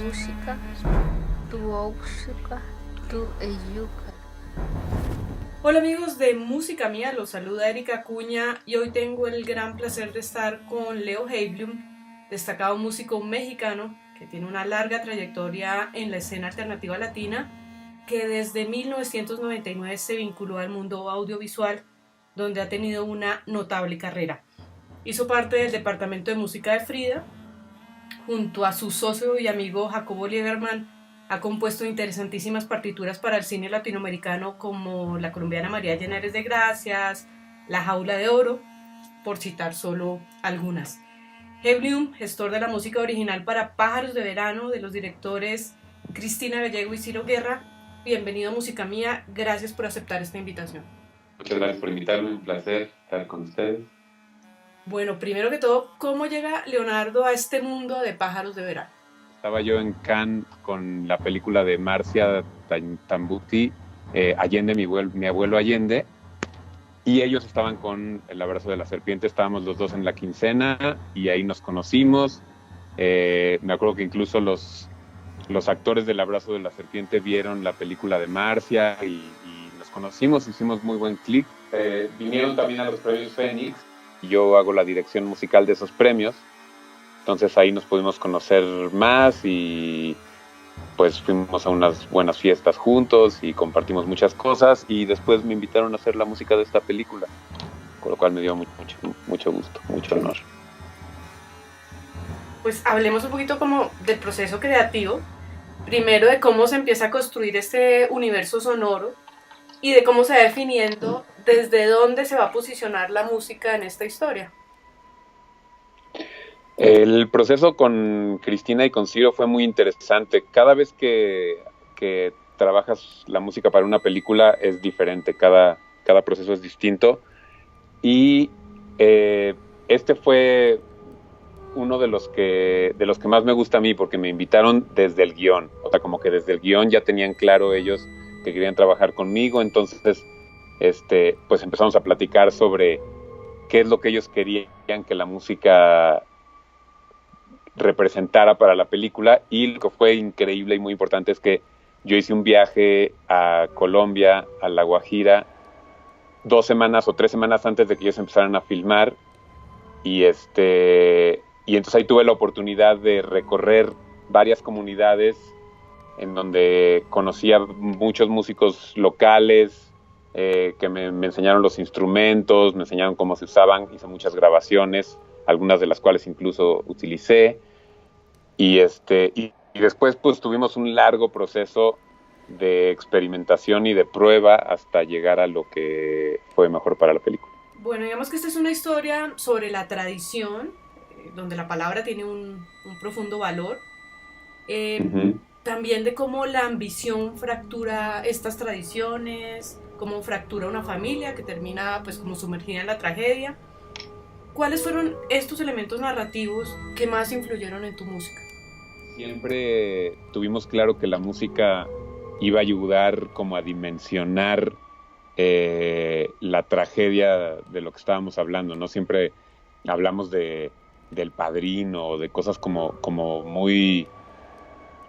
música, tu música, tu eyuca. Hola amigos de Música Mía, los saluda Erika Acuña y hoy tengo el gran placer de estar con Leo Heiblum, destacado músico mexicano que tiene una larga trayectoria en la escena alternativa latina, que desde 1999 se vinculó al mundo audiovisual, donde ha tenido una notable carrera. Hizo parte del departamento de música de Frida, junto a su socio y amigo Jacobo Lieberman. Ha compuesto interesantísimas partituras para el cine latinoamericano como la colombiana María Llenares de Gracias, La Jaula de Oro, por citar solo algunas. Heiblum, gestor de la música original para Pájaros de Verano de los directores Cristina Gallego y Ciro Guerra. Bienvenido a Música Mía, gracias por aceptar esta invitación. Muchas gracias por invitarme, un placer estar con ustedes. Bueno, primero que todo, ¿cómo llega Leonardo a este mundo de Pájaros de Verano? Estaba yo en Cannes con la película de Marcia Tambuti, Allende, mi abuelo Allende, y ellos estaban con El abrazo de la serpiente. Estábamos los dos en la quincena y ahí nos conocimos. Me acuerdo que incluso los actores del abrazo de la serpiente vieron la película de Marcia y nos conocimos, hicimos muy buen clic. Vinieron también a los premios Fénix y yo hago la dirección musical de esos premios. Entonces ahí nos pudimos conocer más y pues fuimos a unas buenas fiestas juntos y compartimos muchas cosas y después me invitaron a hacer la música de esta película, con lo cual me dio mucho gusto, mucho honor. Pues hablemos un poquito como del proceso creativo, primero de cómo se empieza a construir este universo sonoro y de cómo se va definiendo desde dónde se va a posicionar la música en esta historia. El proceso con Cristina y con Ciro fue muy interesante. Cada vez que trabajas la música para una película es diferente, cada proceso es distinto. Y este fue uno de los que más me gusta a mí, porque me invitaron desde el guión. O sea, como que desde el guión ya tenían claro ellos que querían trabajar conmigo. Entonces, pues empezamos a platicar sobre qué es lo que ellos querían que la música representara para la película. Y lo que fue increíble y muy importante es que yo hice un viaje a Colombia, a La Guajira, 2 semanas o 3 semanas antes de que ellos empezaran a filmar, y entonces ahí tuve la oportunidad de recorrer varias comunidades en donde conocí a muchos músicos locales que me enseñaron los instrumentos, me enseñaron cómo se usaban, hice muchas grabaciones, algunas de las cuales incluso utilicé, y después pues tuvimos un largo proceso de experimentación y de prueba hasta llegar a lo que fue mejor para la película. Bueno, digamos que esta es una historia sobre la tradición, donde la palabra tiene un profundo valor, también de cómo la ambición fractura estas tradiciones, cómo fractura una familia que termina pues como sumergida en la tragedia. ¿Cuáles fueron estos elementos narrativos que más influyeron en tu música? Siempre tuvimos claro que la música iba a ayudar como a dimensionar la tragedia de lo que estábamos hablando, ¿no? Siempre hablamos del Padrino o de cosas como muy,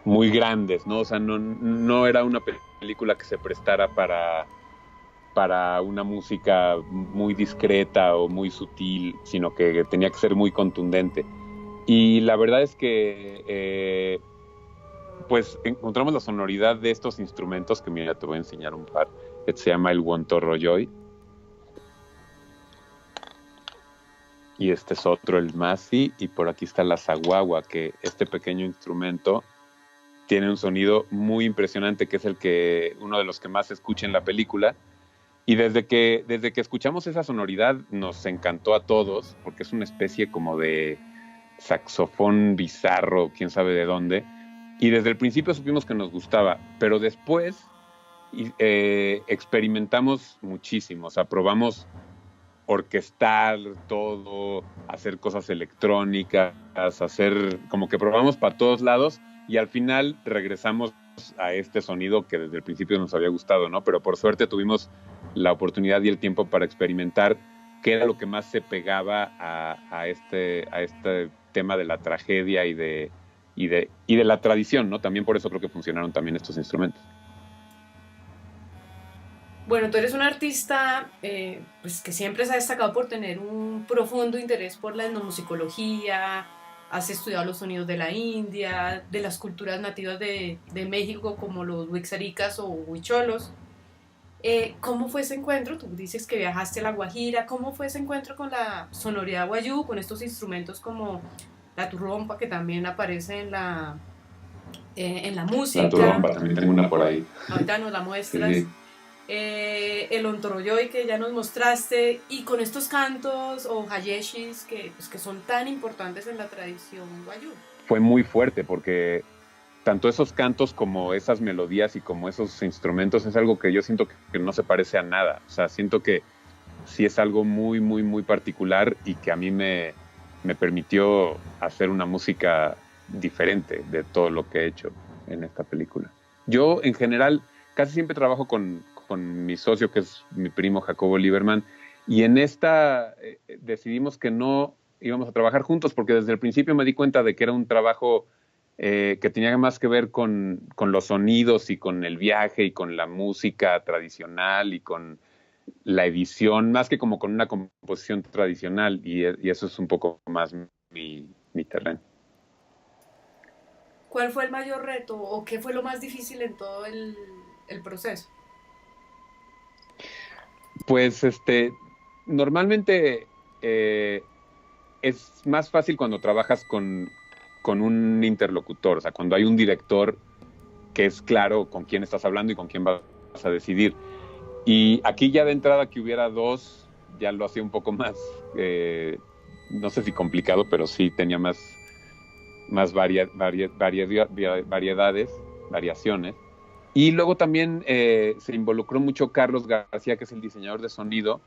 muy grandes, ¿no? O sea, no era una película que se prestara para una música muy discreta o muy sutil, sino que tenía que ser muy contundente. Y la verdad es que pues encontramos la sonoridad de estos instrumentos, que mira, te voy a enseñar un par, que se llama el Guantorroyoy, y este es otro, el Masi, y por aquí está la Zaguagua, que este pequeño instrumento tiene un sonido muy impresionante, que es uno de los que más se escucha en la película. Y desde que escuchamos esa sonoridad nos encantó a todos, porque es una especie como de saxofón bizarro, quién sabe de dónde. Y desde el principio supimos que nos gustaba, pero después experimentamos muchísimo. O sea, probamos orquestar todo, hacer cosas electrónicas, como que probamos para todos lados, y al final regresamos a este sonido que desde el principio nos había gustado, ¿no? Pero por suerte tuvimos la oportunidad y el tiempo para experimentar qué era lo que más se pegaba a este tema de la tragedia y de y de la tradición, ¿no? También por eso creo que funcionaron también estos instrumentos. Bueno, tú eres un artista pues que siempre se ha destacado por tener un profundo interés por la etnomusicología, has estudiado los sonidos de la India, de las culturas nativas de México como los huixaricas o huicholos. ¿Cómo fue ese encuentro? Tú dices que viajaste a La Guajira, ¿cómo fue ese encuentro con la sonoridad guayú, con estos instrumentos como la turrompa que también aparece en la música? La turrompa, también tengo una por ahí. Ahorita nos la muestras. Sí. El ontoroyoy que ya nos mostraste, y con estos cantos o hayeshis pues, que son tan importantes en la tradición guayú. Fue muy fuerte porque tanto esos cantos como esas melodías y como esos instrumentos es algo que yo siento que no se parece a nada. O sea, siento que sí es algo muy, muy, muy particular y que a mí me permitió hacer una música diferente de todo lo que he hecho en esta película. Yo, en general, casi siempre trabajo con mi socio, que es mi primo Jacobo Lieberman, y en esta decidimos que no íbamos a trabajar juntos, porque desde el principio me di cuenta de que era un trabajo que tenía más que ver con los sonidos y con el viaje y con la música tradicional y con la edición, más que como con una composición tradicional, y eso es un poco más mi terreno. ¿Cuál fue el mayor reto o qué fue lo más difícil en todo el proceso? Pues normalmente es más fácil cuando trabajas con un interlocutor, o sea, cuando hay un director que es claro con quién estás hablando y con quién vas a decidir. Y aquí ya de entrada que hubiera dos, ya lo hacía un poco más, no sé si complicado, pero sí tenía más variedades, variaciones. Y luego también se involucró mucho Carlos García, que es el diseñador de sonido.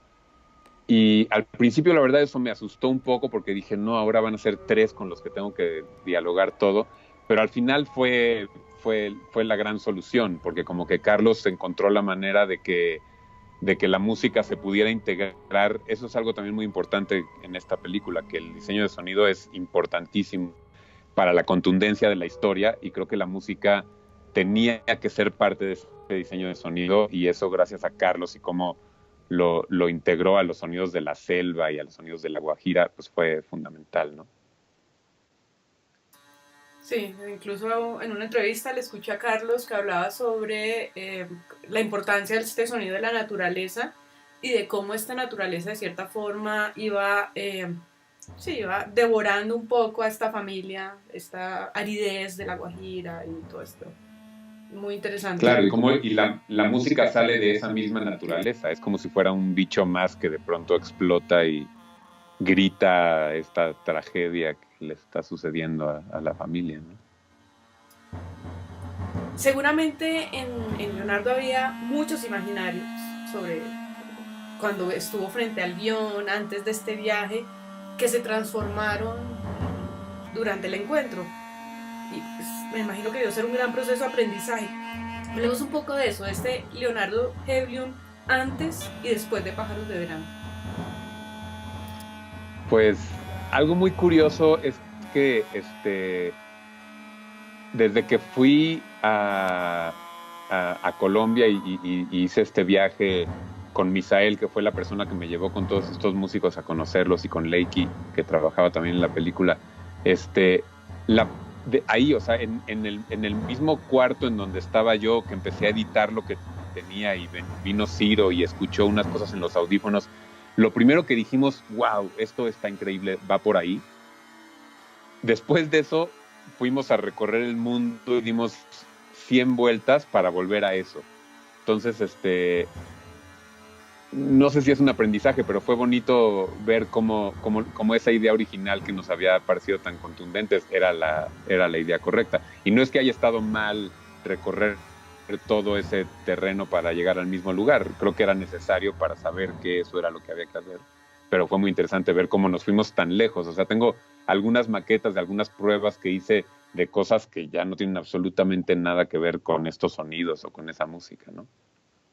Y al principio, la verdad, eso me asustó un poco porque dije, no, ahora van a ser 3 con los que tengo que dialogar todo. Pero al final fue la gran solución, porque como que Carlos encontró la manera de que la música se pudiera integrar. Eso es algo también muy importante en esta película, que el diseño de sonido es importantísimo para la contundencia de la historia, y creo que la música tenía que ser parte de ese diseño de sonido, y eso gracias a Carlos y cómo lo integró a los sonidos de la selva y a los sonidos de la Guajira, pues fue fundamental, ¿no? Sí, incluso en una entrevista le escuché a Carlos que hablaba sobre la importancia de este sonido de la naturaleza y de cómo esta naturaleza de cierta forma iba devorando un poco a esta familia, esta aridez de la Guajira y todo esto. Muy interesante. Claro, y la música sale de esa misma naturaleza, es como si fuera un bicho más que de pronto explota y grita esta tragedia que le está sucediendo a la familia, ¿no? Seguramente en Leonardo había muchos imaginarios sobre cuando estuvo frente al guión, antes de este viaje, que se transformaron durante el encuentro. Y pues, me imagino que debió ser un gran proceso de aprendizaje. Hablemos un poco de eso, de este Leonardo Heiblum antes y después de Pájaros de Verano. Pues algo muy curioso es que desde que fui a Colombia y hice este viaje con Misael, que fue la persona que me llevó con todos estos músicos a conocerlos, y con Leiki, que trabajaba también en la película, ahí, o sea, en el mismo cuarto en donde estaba yo, que empecé a editar lo que tenía, y vino Ciro y escuchó unas cosas en los audífonos, lo primero que dijimos, wow, esto está increíble, va por ahí. Después de eso fuimos a recorrer el mundo y dimos 100 vueltas para volver a eso. Entonces, no sé si es un aprendizaje, pero fue bonito ver cómo esa idea original que nos había parecido tan contundente era la idea correcta. Y no es que haya estado mal recorrer todo ese terreno para llegar al mismo lugar. Creo que era necesario para saber que eso era lo que había que hacer. Pero fue muy interesante ver cómo nos fuimos tan lejos. O sea, tengo algunas maquetas de algunas pruebas que hice de cosas que ya no tienen absolutamente nada que ver con estos sonidos o con esa música, ¿no?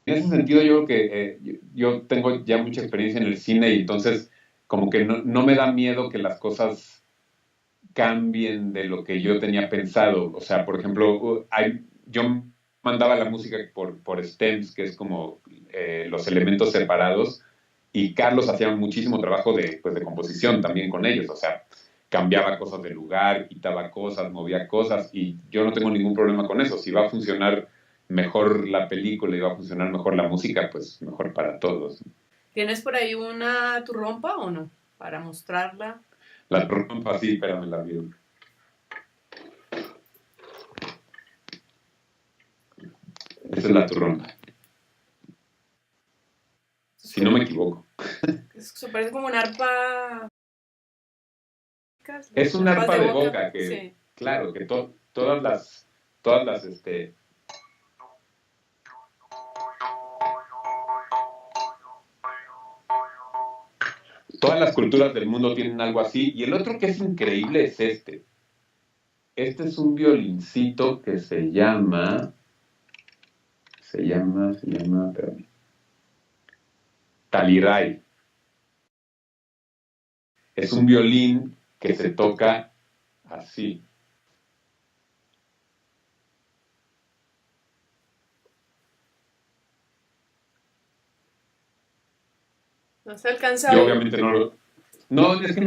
En ese sentido, yo creo que yo tengo ya mucha experiencia en el cine, y entonces como que no me da miedo que las cosas cambien de lo que yo tenía pensado. O sea, por ejemplo, yo mandaba la música por stems, que es como los elementos separados, y Carlos hacía muchísimo trabajo pues, de composición también con ellos. O sea, cambiaba cosas de lugar, quitaba cosas, movía cosas, y yo no tengo ningún problema con eso. Si va a funcionar mejor la película y va a funcionar mejor la música, pues mejor para todos. ¿Tienes por ahí una turrompa o no? Para mostrarla. La trompa, sí, espérame, la vi. Esa es la trompa. Si no me equivoco. Se parece como una arpa. Es una Arpas arpa de boca que, sí. claro, que todas las, todas las culturas del mundo tienen algo así. Y el otro que es increíble es este. Este es un violincito que se llama, espérame, Taliray. Es un violín que se toca así. No se alcanza. Yo obviamente no lo... No, es que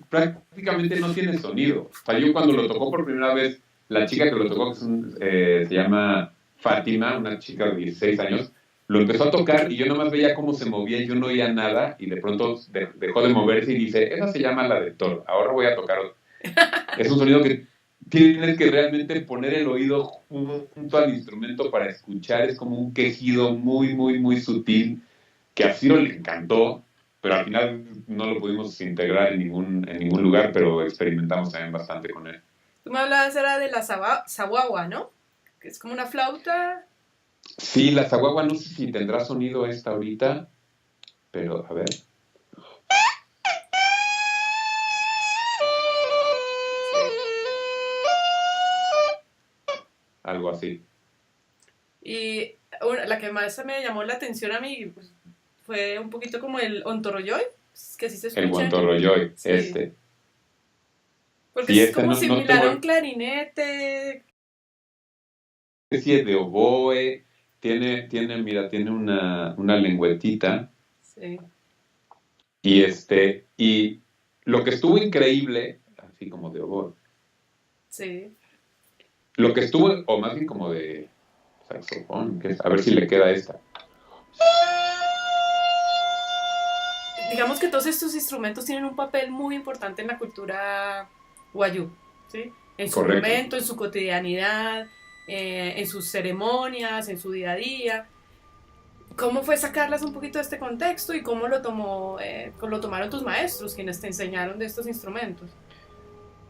prácticamente no tiene sonido. O sea, yo cuando lo tocó por primera vez, la chica que lo tocó, que se llama Fátima, una chica de 16 años, lo empezó a tocar y yo nomás veía cómo se movía y yo no oía nada y de pronto dejó de moverse y dice, esa se llama la de Thor, ahora voy a tocar otra. Es un sonido que tienes que realmente poner el oído junto al instrumento para escuchar, es como un quejido muy, muy, muy sutil que a Ciro le encantó, pero al final no lo pudimos integrar en ningún lugar, pero experimentamos también bastante con él. Tú me hablabas era de la saguagua, ¿no? Que es como una flauta. Sí, la saguagua no sé si tendrá sonido esta ahorita, pero a ver. Algo así. Y la que más me llamó la atención a mí pues, fue un poquito como el ontorroyoy, que sí se escucha. El guantorroyoy, sí. Porque sí, es como no similar tengo... a un clarinete. Sí, es de oboe, tiene una lengüetita. Sí. Y lo que estuvo increíble, así como de oboe. Sí. Lo que estuvo, o más bien como de saxofón, a ver si le queda esta. Digamos que todos estos instrumentos tienen un papel muy importante en la cultura wayuu, ¿sí? En su Correcto. momento, en su cotidianidad, en sus ceremonias, en su día a día. ¿Cómo fue sacarlas un poquito de este contexto y cómo lo tomaron tus maestros, quienes te enseñaron de estos instrumentos?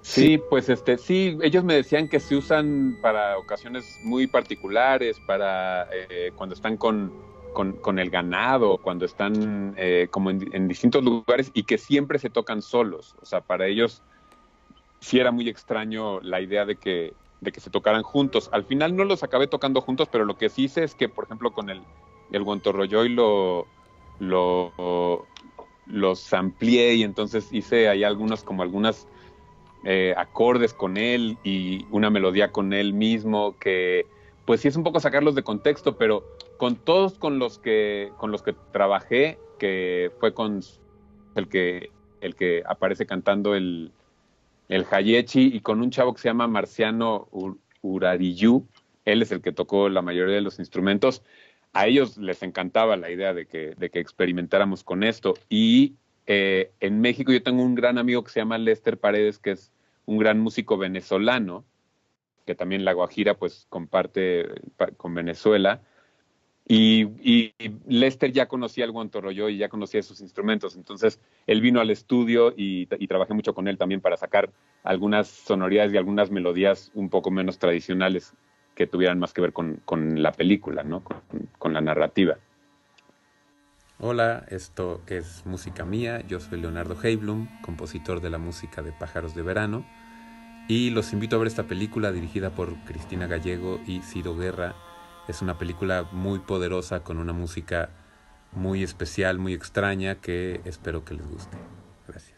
Sí, pues sí, ellos me decían que se usan para ocasiones muy particulares, para cuando están con el ganado, cuando están como en distintos lugares y que siempre se tocan solos. O sea, para ellos sí era muy extraño la idea de que se tocaran juntos. Al final no los acabé tocando juntos, pero lo que sí hice es que, por ejemplo, con el guantorroyoy los amplié y entonces hice ahí algunas acordes con él y una melodía con él mismo, que pues sí es un poco sacarlos de contexto, pero con todos con los que trabajé, que fue con el que aparece cantando el Hayechi, y con un chavo que se llama Marciano Urariyu, él es el que tocó la mayoría de los instrumentos. A ellos les encantaba la idea de que experimentáramos con esto. Y en México yo tengo un gran amigo que se llama Lester Paredes, que es un gran músico venezolano, que también La Guajira pues comparte con Venezuela. Y Lester ya conocía el guantorroyo y ya conocía sus instrumentos. Entonces él vino al estudio y trabajé mucho con él también para sacar algunas sonoridades y algunas melodías un poco menos tradicionales que tuvieran más que ver con la película, ¿no? Con la narrativa. Hola, esto es Música Mía, yo soy Leonardo Heiblum, compositor de la música de Pájaros de Verano, y los invito a ver esta película dirigida por Cristina Gallego y Ciro Guerra. Es una película muy poderosa con una música muy especial, muy extraña, que espero que les guste. Gracias.